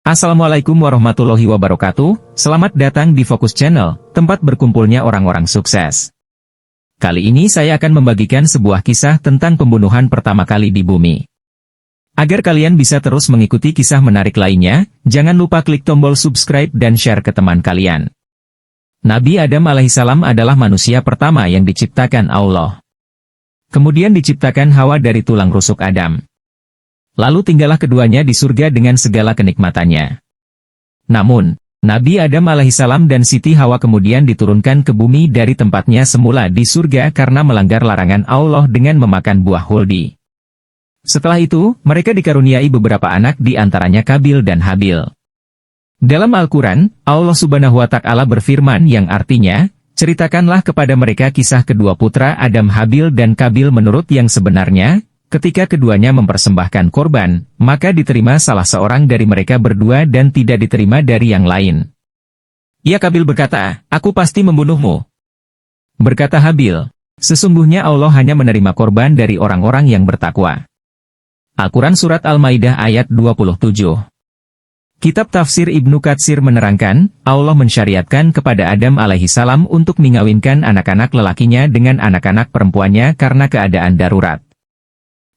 Assalamualaikum warahmatullahi wabarakatuh, selamat datang di Fokus Channel, tempat berkumpulnya orang-orang sukses. Kali ini saya akan membagikan sebuah kisah tentang pembunuhan pertama kali di bumi. Agar kalian bisa terus mengikuti kisah menarik lainnya, jangan lupa klik tombol subscribe dan share ke teman kalian. Nabi Adam alaihissalam adalah manusia pertama yang diciptakan Allah. Kemudian diciptakan Hawa dari tulang rusuk Adam. Lalu tinggallah keduanya di surga dengan segala kenikmatannya. Namun, Nabi Adam alaihissalam dan Siti Hawa kemudian diturunkan ke bumi dari tempatnya semula di surga karena melanggar larangan Allah dengan memakan buah huldi. Setelah itu, mereka dikaruniai beberapa anak di antaranya Qabil dan Habil. Dalam Al-Quran, Allah Subhanahu wa Ta'ala berfirman yang artinya, ceritakanlah kepada mereka kisah kedua putra Adam Habil dan Qabil menurut yang sebenarnya. Ketika keduanya mempersembahkan korban, maka diterima salah seorang dari mereka berdua dan tidak diterima dari yang lain. Ya, Qabil berkata, aku pasti membunuhmu. Berkata Habil, sesungguhnya Allah hanya menerima korban dari orang-orang yang bertakwa. Al-Quran Surat Al-Maidah ayat 27. Kitab Tafsir Ibnu Katsir menerangkan, Allah mensyariatkan kepada Adam alaihissalam untuk mengawinkan anak-anak lelakinya dengan anak-anak perempuannya karena keadaan darurat.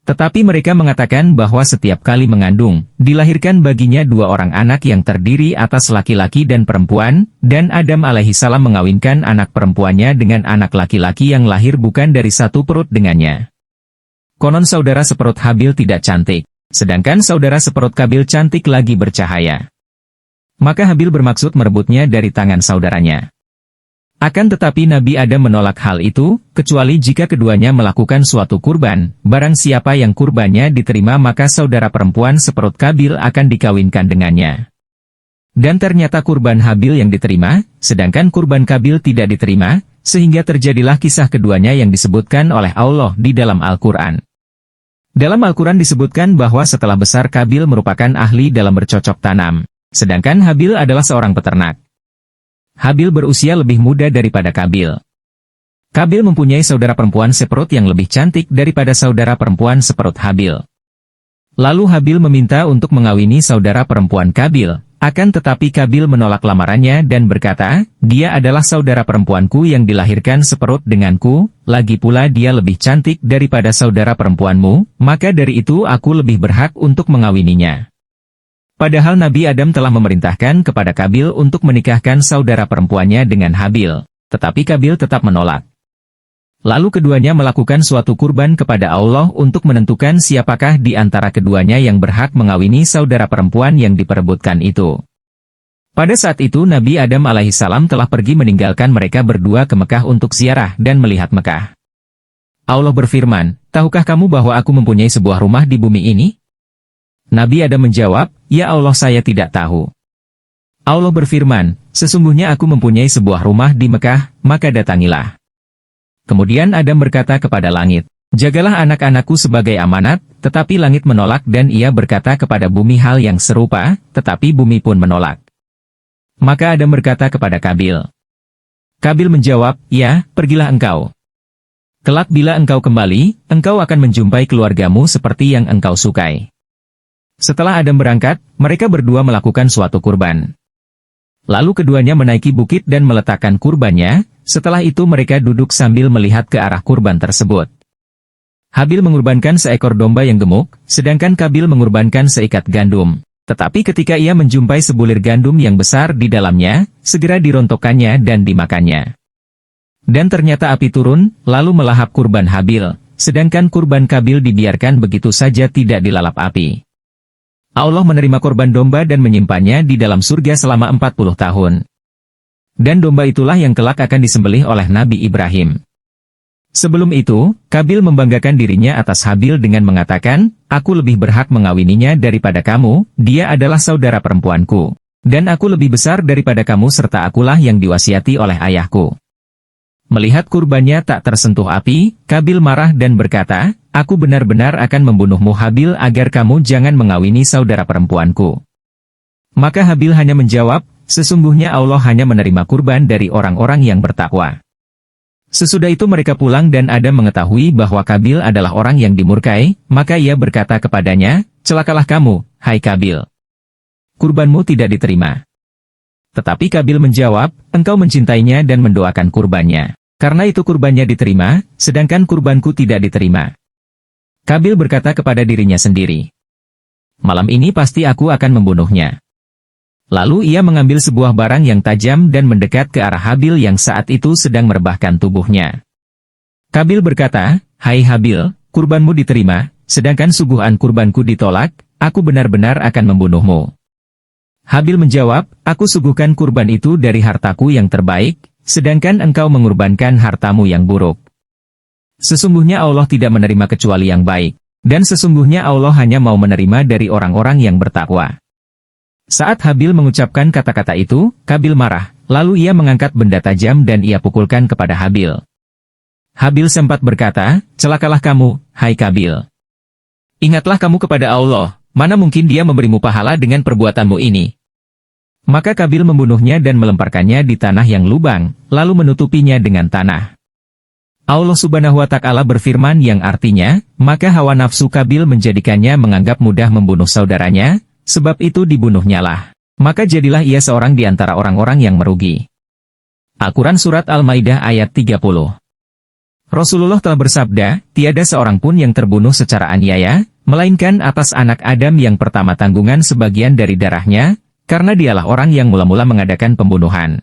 Tetapi mereka mengatakan bahwa setiap kali mengandung, dilahirkan baginya dua orang anak yang terdiri atas laki-laki dan perempuan, dan Adam alaihissalam mengawinkan anak perempuannya dengan anak laki-laki yang lahir bukan dari satu perut dengannya. Konon saudara seperut Habil tidak cantik, sedangkan saudara seperut Qabil cantik lagi bercahaya. Maka Habil bermaksud merebutnya dari tangan saudaranya. Akan tetapi Nabi Adam menolak hal itu, kecuali jika keduanya melakukan suatu kurban, barang siapa yang kurbannya diterima maka saudara perempuan seperut Qabil akan dikawinkan dengannya. Dan ternyata kurban Habil yang diterima, sedangkan kurban Qabil tidak diterima, sehingga terjadilah kisah keduanya yang disebutkan oleh Allah di dalam Al-Quran. Dalam Al-Quran disebutkan bahwa setelah besar Qabil merupakan ahli dalam bercocok tanam, sedangkan Habil adalah seorang peternak. Habil berusia lebih muda daripada Qabil. Qabil mempunyai saudara perempuan seperut yang lebih cantik daripada saudara perempuan seperut Habil. Lalu Habil meminta untuk mengawini saudara perempuan Qabil, akan tetapi Qabil menolak lamarannya dan berkata, dia adalah saudara perempuanku yang dilahirkan seperut denganku, lagi pula dia lebih cantik daripada saudara perempuanmu, maka dari itu aku lebih berhak untuk mengawininya. Padahal Nabi Adam telah memerintahkan kepada Qabil untuk menikahkan saudara perempuannya dengan Habil, tetapi Qabil tetap menolak. Lalu keduanya melakukan suatu kurban kepada Allah untuk menentukan siapakah di antara keduanya yang berhak mengawini saudara perempuan yang diperebutkan itu. Pada saat itu Nabi Adam alaihissalam telah pergi meninggalkan mereka berdua ke Mekah untuk ziarah dan melihat Mekah. Allah berfirman, tahukah kamu bahwa aku mempunyai sebuah rumah di bumi ini? Nabi Adam menjawab, ya Allah saya tidak tahu. Allah berfirman, sesungguhnya aku mempunyai sebuah rumah di Mekah, maka datangilah. Kemudian Adam berkata kepada langit, jagalah anak-anakku sebagai amanat, tetapi langit menolak dan ia berkata kepada bumi hal yang serupa, tetapi bumi pun menolak. Maka Adam berkata kepada Qabil. Qabil menjawab, ya, pergilah engkau. Kelak bila engkau kembali, engkau akan menjumpai keluargamu seperti yang engkau sukai. Setelah Adam berangkat, mereka berdua melakukan suatu kurban. Lalu keduanya menaiki bukit dan meletakkan kurbannya, setelah itu mereka duduk sambil melihat ke arah kurban tersebut. Habil mengorbankan seekor domba yang gemuk, sedangkan Qabil mengorbankan seikat gandum. Tetapi ketika ia menjumpai sebulir gandum yang besar di dalamnya, segera dirontokkannya dan dimakannya. Dan ternyata api turun, lalu melahap kurban Habil, sedangkan kurban Qabil dibiarkan begitu saja tidak dilalap api. Allah menerima korban domba dan menyimpannya di dalam surga selama 40 tahun. Dan domba itulah yang kelak akan disembelih oleh Nabi Ibrahim. Sebelum itu, Qabil membanggakan dirinya atas Habil dengan mengatakan, aku lebih berhak mengawininya daripada kamu, dia adalah saudara perempuanku. Dan aku lebih besar daripada kamu serta akulah yang diwasiati oleh ayahku. Melihat kurbannya tak tersentuh api, Qabil marah dan berkata, aku benar-benar akan membunuhmu Habil agar kamu jangan mengawini saudara perempuanku. Maka Habil hanya menjawab, sesungguhnya Allah hanya menerima kurban dari orang-orang yang bertakwa. Sesudah itu mereka pulang dan Adam mengetahui bahwa Qabil adalah orang yang dimurkai, maka ia berkata kepadanya, celakalah kamu, hai Qabil. kurbanmu tidak diterima. Tetapi Kabil menjawab, engkau mencintainya dan mendoakan kurbannya. Karena itu kurbannya diterima, sedangkan kurbanku tidak diterima. Kabil berkata kepada dirinya sendiri, malam ini pasti aku akan membunuhnya. Lalu ia mengambil sebuah barang yang tajam dan mendekat ke arah Habil yang saat itu sedang merebahkan tubuhnya. Kabil berkata, hai Habil, kurbanmu diterima, sedangkan suguhan kurbanku ditolak, aku benar-benar akan membunuhmu. Habil menjawab, aku suguhkan kurban itu dari hartaku yang terbaik, sedangkan engkau mengorbankan hartamu yang buruk. Sesungguhnya Allah tidak menerima kecuali yang baik, dan sesungguhnya Allah hanya mau menerima dari orang-orang yang bertakwa. Saat Habil mengucapkan kata-kata itu, Kabil marah, lalu ia mengangkat benda tajam dan ia pukulkan kepada Habil. Habil sempat berkata, celakalah kamu, hai Kabil. Ingatlah kamu kepada Allah, mana mungkin dia memberimu pahala dengan perbuatanmu ini. Maka Kabil membunuhnya dan melemparkannya di tanah yang lubang, lalu menutupinya dengan tanah. Allah Subhanahu wa Ta'ala berfirman yang artinya, maka hawa nafsu Kabil menjadikannya menganggap mudah membunuh saudaranya, sebab itu dibunuhnyalah. Maka jadilah ia seorang di antara orang-orang yang merugi. Al-Quran Surat Al-Maidah ayat 30. Rasulullah telah bersabda, tiada seorang pun yang terbunuh secara aniaya, melainkan atas anak Adam yang pertama tanggungan sebagian dari darahnya, karena dialah orang yang mula-mula mengadakan pembunuhan.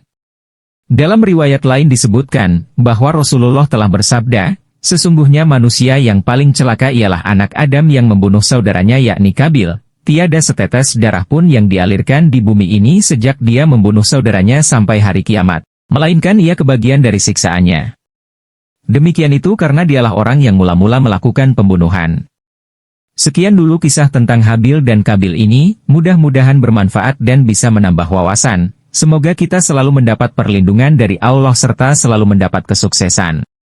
Dalam riwayat lain disebutkan, bahwa Rasulullah telah bersabda, sesungguhnya manusia yang paling celaka ialah anak Adam yang membunuh saudaranya yakni Kabil. Tiada setetes darah pun yang dialirkan di bumi ini sejak dia membunuh saudaranya sampai hari kiamat, melainkan ia kebagian dari siksaannya. Demikian itu karena dialah orang yang mula-mula melakukan pembunuhan. Sekian dulu kisah tentang Habil dan Kabil ini, mudah-mudahan bermanfaat dan bisa menambah wawasan. Semoga kita selalu mendapat perlindungan dari Allah serta selalu mendapat kesuksesan.